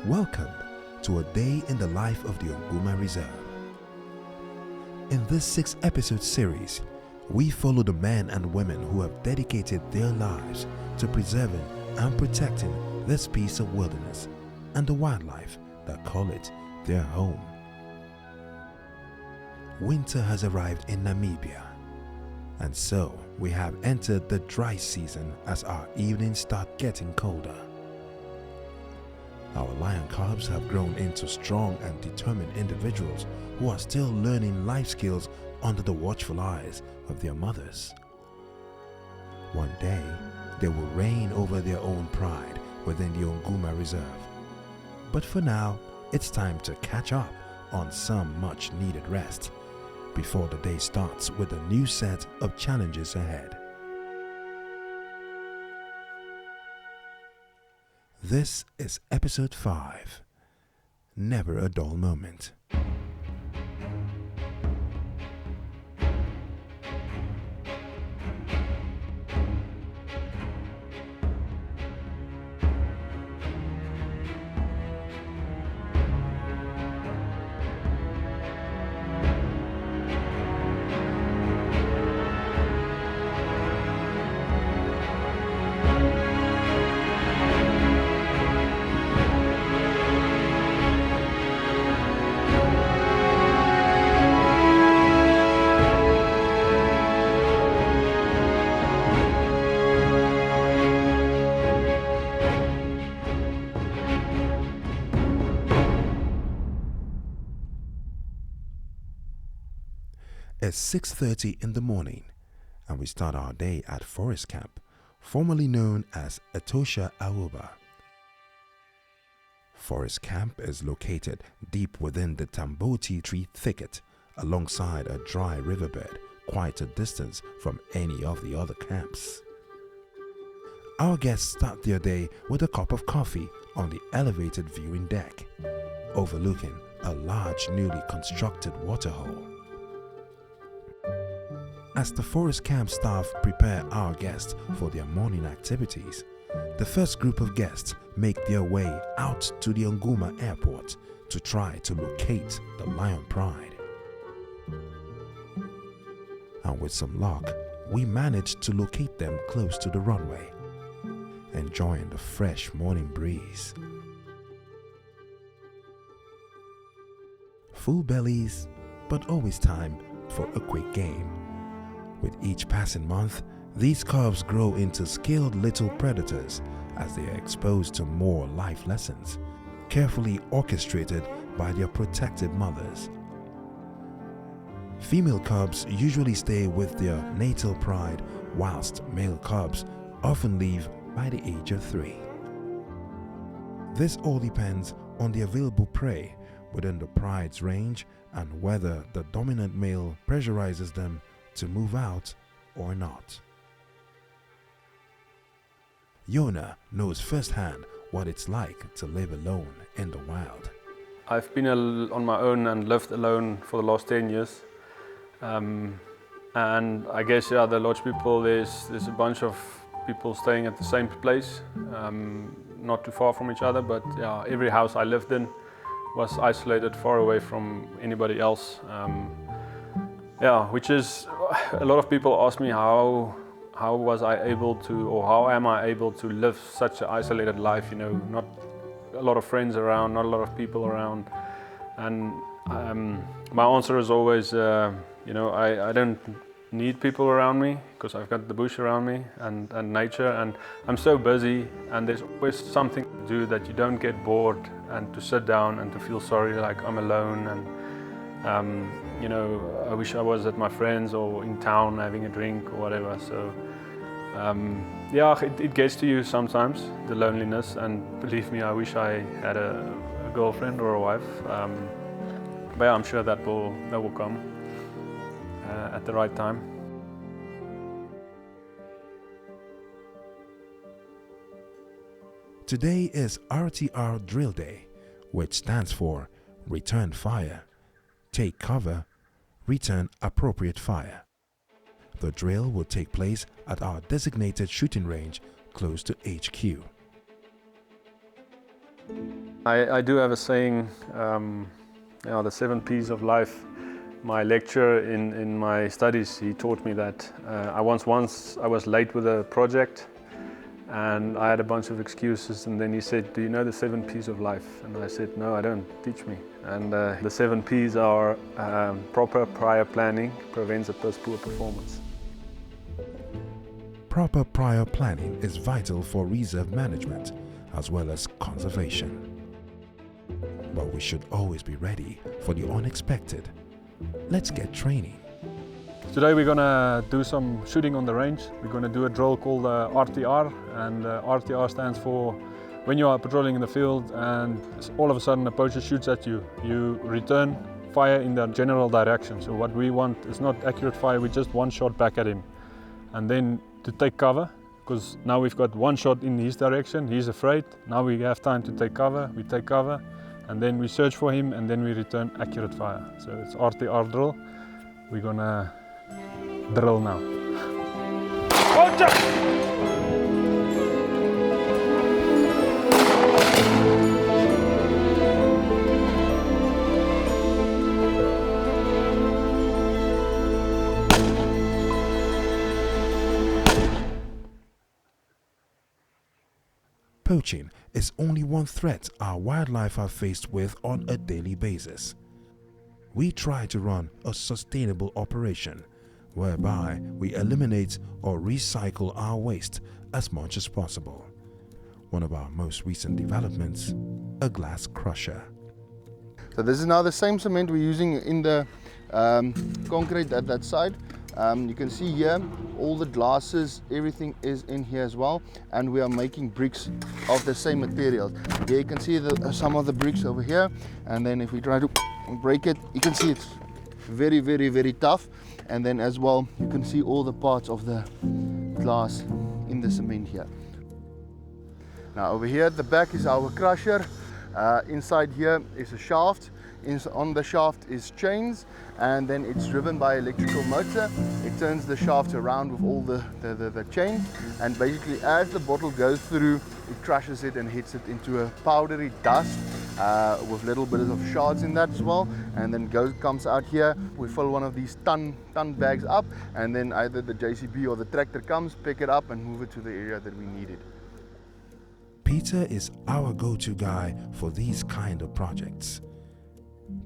Welcome to a day in the life of the Onguma Reserve. In this 6-episode series, we follow the men and women who have dedicated their lives to preserving and protecting this piece of wilderness and the wildlife that call it their home. Winter has arrived in Namibia, and so we have entered the dry season as our evenings start getting colder. Our lion cubs have grown into strong and determined individuals who are still learning life skills under the watchful eyes of their mothers. One day, they will reign over their own pride within the Onguma Reserve. But for now, it's time to catch up on some much needed rest before the day starts with a new set of challenges ahead. This is episode 5, Never a Dull Moment. It's 6:30 in the morning, and we start our day at Forest Camp, formerly known as Etosha Aoba. Forest Camp is located deep within the Tamboti tree thicket, alongside a dry riverbed, quite a distance from any of the other camps. Our guests start their day with a cup of coffee on the elevated viewing deck, overlooking a large newly constructed waterhole. As the Forest Camp staff prepare our guests for their morning activities, the first group of guests make their way out to the Onguma airport to try to locate the Lion Pride. And with some luck, we managed to locate them close to the runway, enjoying the fresh morning breeze. Full bellies, but always time for a quick game. With each passing month, these cubs grow into skilled little predators as they are exposed to more life lessons, carefully orchestrated by their protected mothers. Female cubs usually stay with their natal pride, whilst male cubs often leave by the age of 3. This all depends on the available prey within the pride's range and whether the dominant male pressurizes them to move out or not. Yona knows firsthand what it's like to live alone in the wild. I've been on my own and lived alone for the last 10 years. And I guess, the lodge people, there's a bunch of people staying at the same place, not too far from each other, but every house I lived in was isolated far away from anybody else. Which is, a lot of people ask me how was I able to, or how am I able to live such an isolated life, not a lot of friends around, not a lot of people around. And my answer is always, I don't need people around me because I've got the bush around me and nature, and I'm so busy, and there's always something to do that you don't get bored, and to sit down and to feel sorry like I'm alone, and I wish I was at my friends or in town having a drink or whatever. So it gets to you sometimes, the loneliness, and believe me, I wish I had a girlfriend or a wife. But I'm sure that will come at the right time. Today is RTR Drill Day, which stands for Return Fire, Take Cover, Return Appropriate Fire. The drill will take place at our designated shooting range close to HQ. I do have a saying, the 7 P's of life. My lecturer in my studies, he taught me that. I once I was late with a project and I had a bunch of excuses, and then he said, do you know the 7 P's of life? And I said, no, I don't, teach me. And the 7 P's are proper prior planning prevents a poor performance. Proper prior planning is vital for reserve management as well as conservation. But we should always be ready for the unexpected. Let's get training. Today we're going to do some shooting on the range. We're going to do a drill called RTR, and RTR stands for when you are patrolling in the field and all of a sudden a poacher shoots at you, you return fire in the general direction. So what we want is not accurate fire, we just one shot back at him. And then to take cover, because now we've got one shot in his direction, he's afraid. Now we have time to take cover, we take cover, and then we search for him, and then we return accurate fire. So it's RTR drill. We're gonna drill now. Poaching is only one threat our wildlife are faced with on a daily basis. We try to run a sustainable operation whereby we eliminate or recycle our waste as much as possible. One of our most recent developments, a glass crusher. So this is now the same cement we're using in the concrete at that side. You can see here all the glasses, everything is in here as well, and we are making bricks of the same material. Here you can see some of the bricks over here, and then if we try to break it, you can see it's very, very, very tough. And then as well you can see all the parts of the glass in the cement here. Now over here at the back is our crusher. Inside here is a shaft. On the shaft is chains, and then it's driven by electrical motor. It turns the shaft around with all the chain, and basically as the bottle goes through, it crushes it and hits it into a powdery dust with little bits of shards in that as well, and then comes out here. We fill one of these ton bags up, and then either the JCB or the tractor comes, pick it up and move it to the area that we need it. Pieter is our go-to guy for these kind of projects.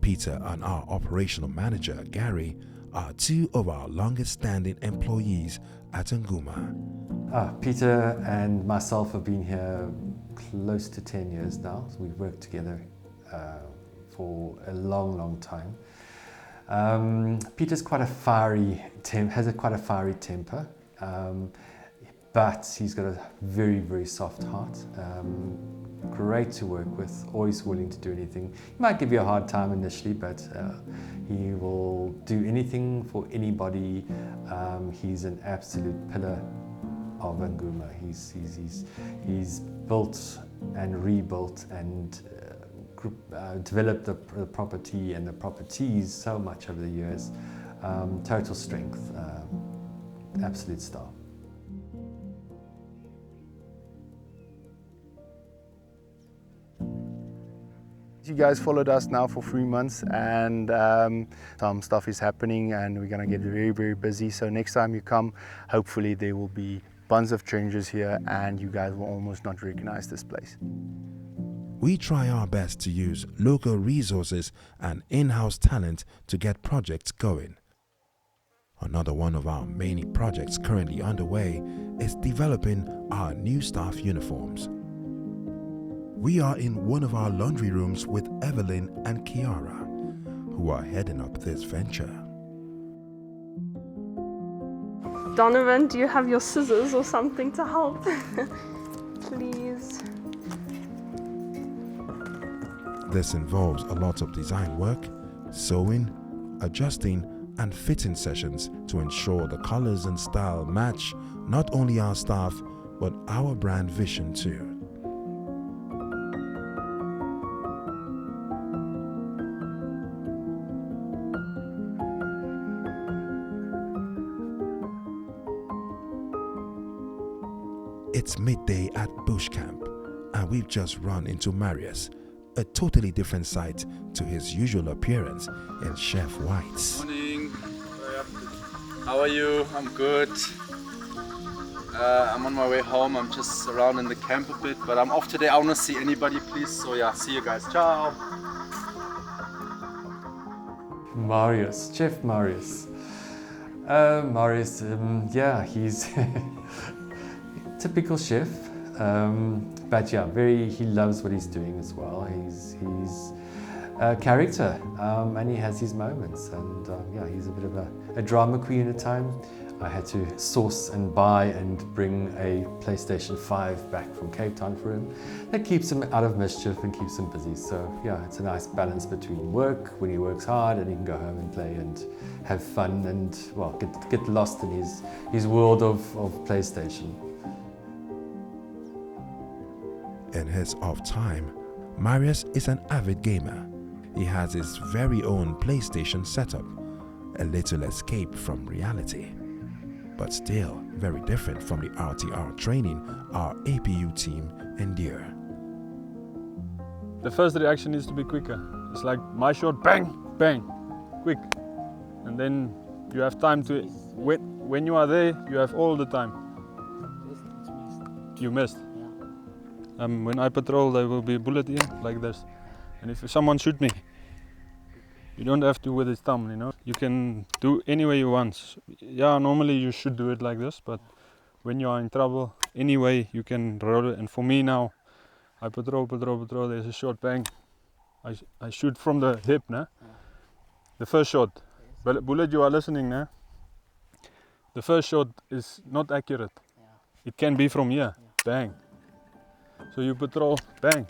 Pieter and our operational manager, Gary, are two of our longest standing employees at Onguma. Pieter and myself have been here close to 10 years now. So we've worked together for a long time. Pieter's quite a fiery has quite a fiery temper, but he's got a very soft heart. Great to work with, always willing to do anything. He might give you a hard time initially, but he will do anything for anybody. He's an absolute pillar of Onguma. He's built and rebuilt and developed the property and the properties so much over the years. Total strength, absolute star. You guys followed us now for 3 months, and some stuff is happening, and we're gonna get very busy. So next time you come, hopefully there will be bunch of changes here, and you guys will almost not recognize this place. We try our best to use local resources and in-house talent to get projects going. Another one of our many projects currently underway is developing our new staff uniforms. We are in one of our laundry rooms with Evelyn and Kiara, who are heading up this venture. Donovan, do you have your scissors or something to help? Please. This involves a lot of design work, sewing, adjusting, and fitting sessions to ensure the colors and style match not only our staff, but our brand vision too. It's midday at bush camp, and we've just run into Marius, a totally different sight to his usual appearance in chef whites. Morning. How are you? I'm good. I'm on my way home. I'm just around in the camp a bit, but I'm off today. I want to see anybody, please. So yeah, see you guys. Ciao. Marius, Chef Marius. Marius, yeah, he's typical chef, but yeah, he loves what he's doing as well. He's a character, and he has his moments, and yeah, he's a bit of a drama queen at times. I had to source and buy and bring a PlayStation 5 back from Cape Town for him. That keeps him out of mischief and keeps him busy. So yeah, it's a nice balance between work, when he works hard, and he can go home and play and have fun and, well, get lost in his world of PlayStation. In his off time, Marius is an avid gamer. He has his very own PlayStation setup, a little escape from reality, but still very different from the RTR training our APU team endure. The first reaction needs to be quicker. It's like my shot, bang, bang, quick. And then you have time to, when you are there, you have all the time. You missed. When I patrol, there will be a bullet here, like this. And if someone shoot me, you don't have to with his thumb, you know. You can do any way you want. Yeah, normally you should do it like this, but when you are in trouble, any way you can roll it. And for me now, I patrol, there's a shot, bang. I shoot from the hip, nah? The first shot. Bullet, you are listening, nah? The first shot is not accurate. It can be from here, bang. So you patrol, bang.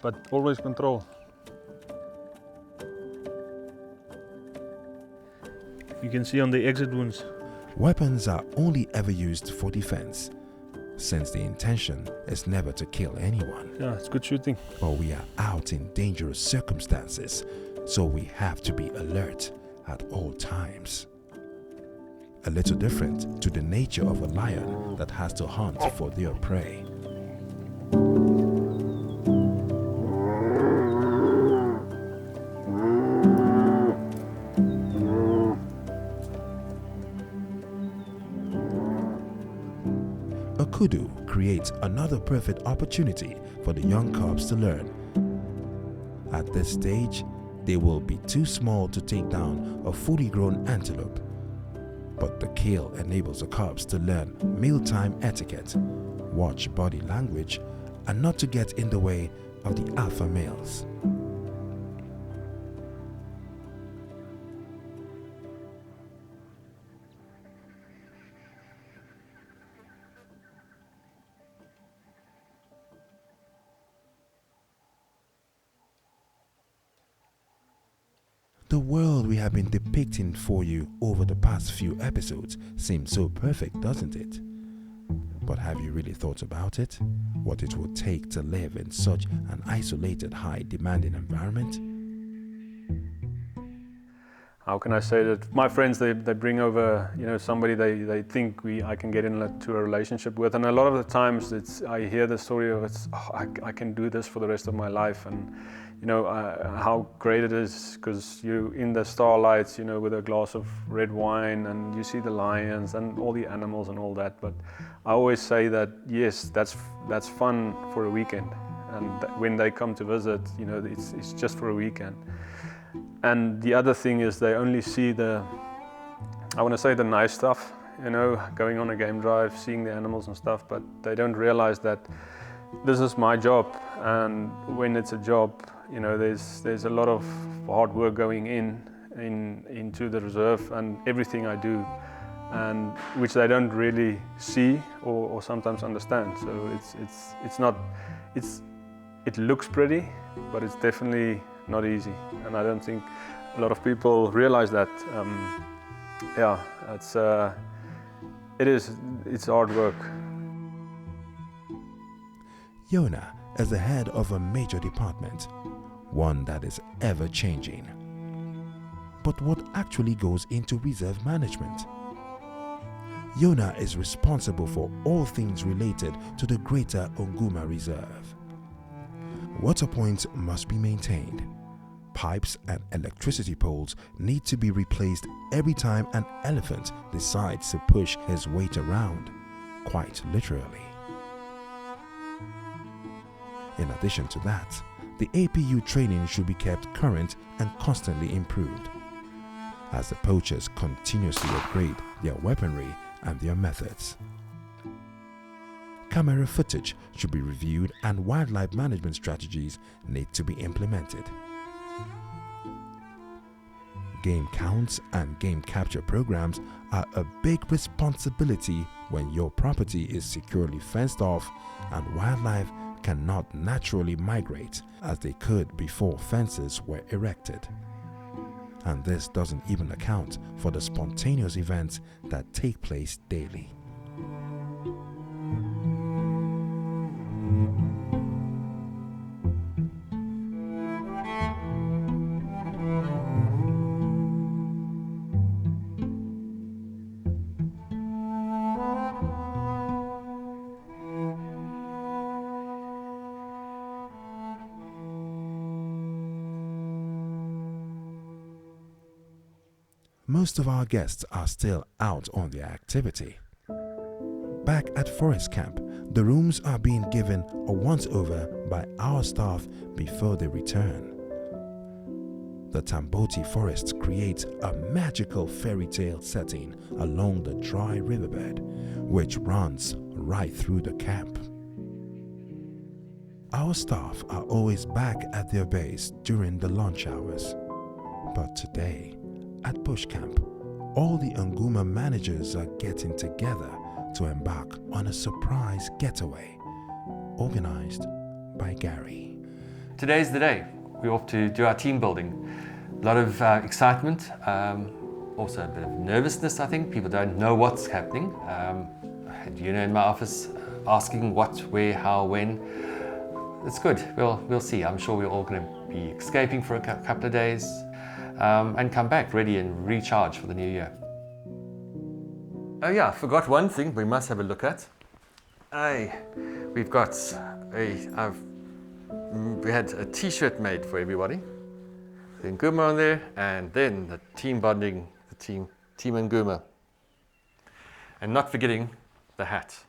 But always control. You can see on the exit wounds. Weapons are only ever used for defense, since the intention is never to kill anyone. Yeah, it's good shooting. But we are out in dangerous circumstances, so we have to be alert at all times. A little different to the nature of a lion that has to hunt for their prey. A kudu creates another perfect opportunity for the young cubs to learn. At this stage, they will be too small to take down a fully grown antelope. But the kill enables the cubs to learn mealtime etiquette, watch body language, and not to get in the way of the alpha males. The world we have been depicting for you over the past few episodes seems so perfect, doesn't it? But have you really thought about it? What it would take to live in such an isolated, high-demanding environment? How can I say that? My friends, they bring over, you know, somebody they think I can get into a relationship with, and a lot of the times I hear the story of I can do this for the rest of my life, and you know how great it is because you're in the starlights, you know, with a glass of red wine, and you see the lions and all the animals and all that. But I always say that yes, that's fun for a weekend, and when they come to visit, you know, it's just for a weekend. And the other thing is they only see the nice stuff, you know, going on a game drive, seeing the animals and stuff, but they don't realize that this is my job, and when it's a job, you know, there's a lot of hard work going into the reserve and everything I do, and which they don't really see or sometimes understand. So it looks pretty, but it's definitely not easy, and I don't think a lot of people realize that. Yeah, it's hard work. Yona is the head of a major department, one that is ever changing. But what actually goes into reserve management? Yona is responsible for all things related to the greater Onguma Reserve. Water points must be maintained. Pipes and electricity poles need to be replaced every time an elephant decides to push his weight around, quite literally. In addition to that, the APU training should be kept current and constantly improved, as the poachers continuously upgrade their weaponry and their methods. Camera footage should be reviewed and wildlife management strategies need to be implemented. Game counts and game capture programs are a big responsibility when your property is securely fenced off and wildlife cannot naturally migrate as they could before fences were erected. And this doesn't even account for the spontaneous events that take place daily. Most of our guests are still out on their activity. Back at Forest Camp, the rooms are being given a once-over by our staff before they return. The Tamboti forests create a magical fairy tale setting along the dry riverbed, which runs right through the camp. Our staff are always back at their base during the lunch hours. But today, at Bush Camp, all the Onguma managers are getting together to embark on a surprise getaway organized by Gary. Today's the day. We're off to do our team building. A lot of excitement, also a bit of nervousness, I think. People don't know what's happening. I had Yona in my office asking what, where, how, when. It's good. We'll see. I'm sure we're all going to be escaping for a couple of days and come back ready and recharge for the new year. Oh yeah, I forgot one thing we must have a look at. We had a t-shirt made for everybody. The Onguma on there, and then the team bonding, the team Onguma. And not forgetting the hat.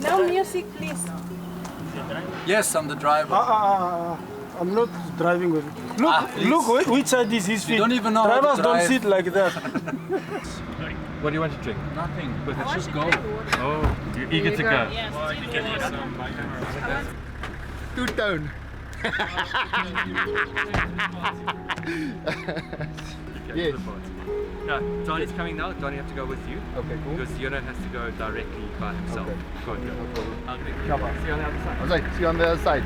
No music, please. Yes, I'm the driver. I'm not driving with it. Look, which side is his feet? You don't even know how to Drivers don't drive. sit like that. What do you want to drink? Nothing, but let's just go. Oh, you're eager to go. Two-tone. Yes. No, Johnny's coming now. Johnny have to go with you. Okay, cool. Because Yona has to go directly by himself. Okay. Go on, go. No problem. Come on. See you on the other side. All right, see you on the other side.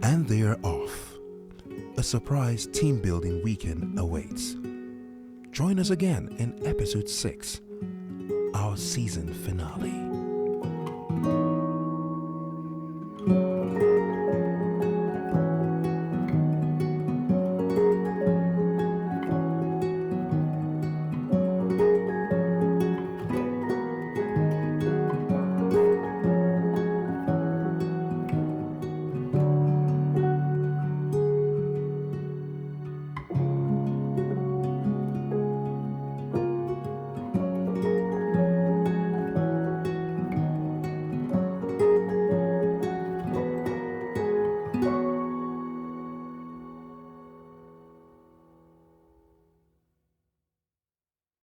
And they're off. A surprise team building weekend awaits. Join us again in episode 6, our season finale.